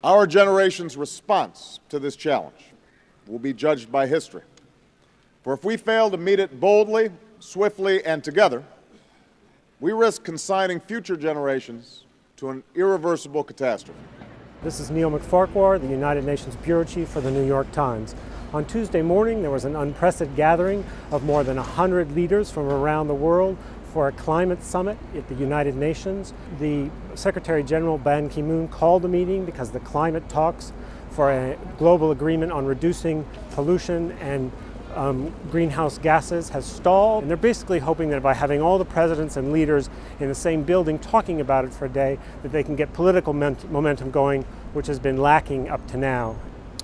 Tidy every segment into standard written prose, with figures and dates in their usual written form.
Our generation's response to this challenge will be judged by history. For if we fail to meet it boldly, swiftly, and together, we risk consigning future generations to an irreversible catastrophe. This is Neil McFarquhar, the United Nations Bureau Chief for the New York Times. On Tuesday morning, there was an unprecedented gathering of more than 100 leaders from around the world for a climate summit at the United Nations. The Secretary General Ban Ki-moon called the meeting because the climate talks for a global agreement on reducing pollution and greenhouse gases has stalled. And they're basically hoping that by having all the presidents and leaders in the same building talking about it for a day, that they can get political momentum going, which has been lacking up to now.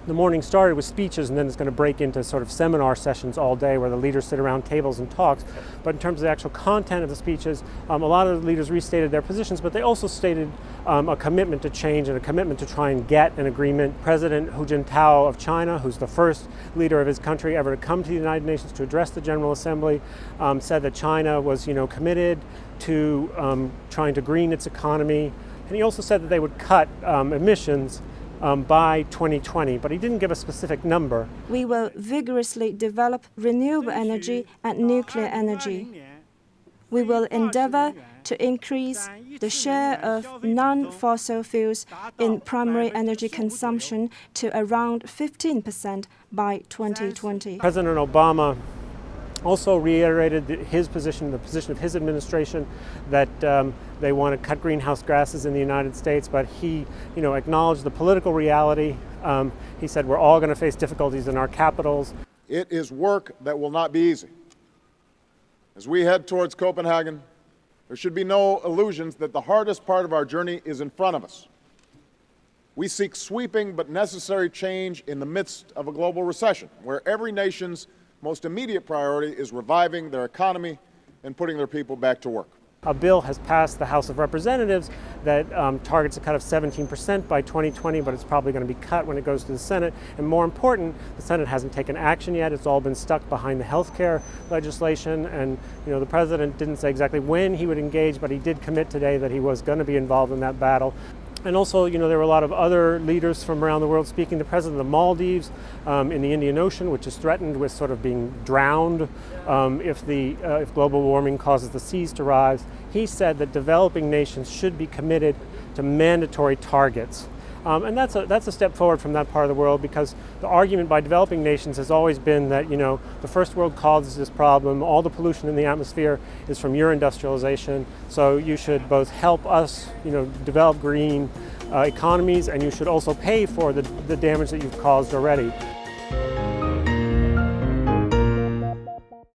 The morning started with speeches, and then it's going to break into sort of seminar sessions all day where the leaders sit around tables and talks. But in terms of the actual content of the speeches, a lot of the leaders restated their positions, but they also stated a commitment to change and a commitment to try and get an agreement. President Hu Jintao of China, who's the first leader of his country ever to come to the United Nations to address the General Assembly, said that China was, committed to trying to green its economy. And he also said that they would cut emissions by 2020, but he didn't give a specific number. We will vigorously develop renewable energy and nuclear energy. We will endeavor to increase the share of non-fossil fuels in primary energy consumption to around 15% by 2020. President Obama also reiterated his position, the position of his administration, that they want to cut greenhouse gases in the United States, but he, acknowledged the political reality. He said we're all going to face difficulties in our capitals. It is work that will not be easy. As we head towards Copenhagen, there should be no illusions that the hardest part of our journey is in front of us. We seek sweeping but necessary change in the midst of a global recession, where every nation's most immediate priority is reviving their economy and putting their people back to work. A bill has passed the House of Representatives that targets a cut of 17% by 2020, but it's probably going to be cut when it goes to the Senate. And more important, the Senate hasn't taken action yet. It's all been stuck behind the health care legislation. And the president didn't say exactly when he would engage, but he did commit today that he was going to be involved in that battle. And also, there were a lot of other leaders from around the world speaking. The president of the Maldives in the Indian Ocean, which is threatened with sort of being drowned if global warming causes the seas to rise, he said that developing nations should be committed to mandatory targets. And that's a step forward from that part of the world, because the argument by developing nations has always been that, the first world causes this problem, all the pollution in the atmosphere is from your industrialization, so you should both help us, develop green economies, and you should also pay for the damage that you've caused already.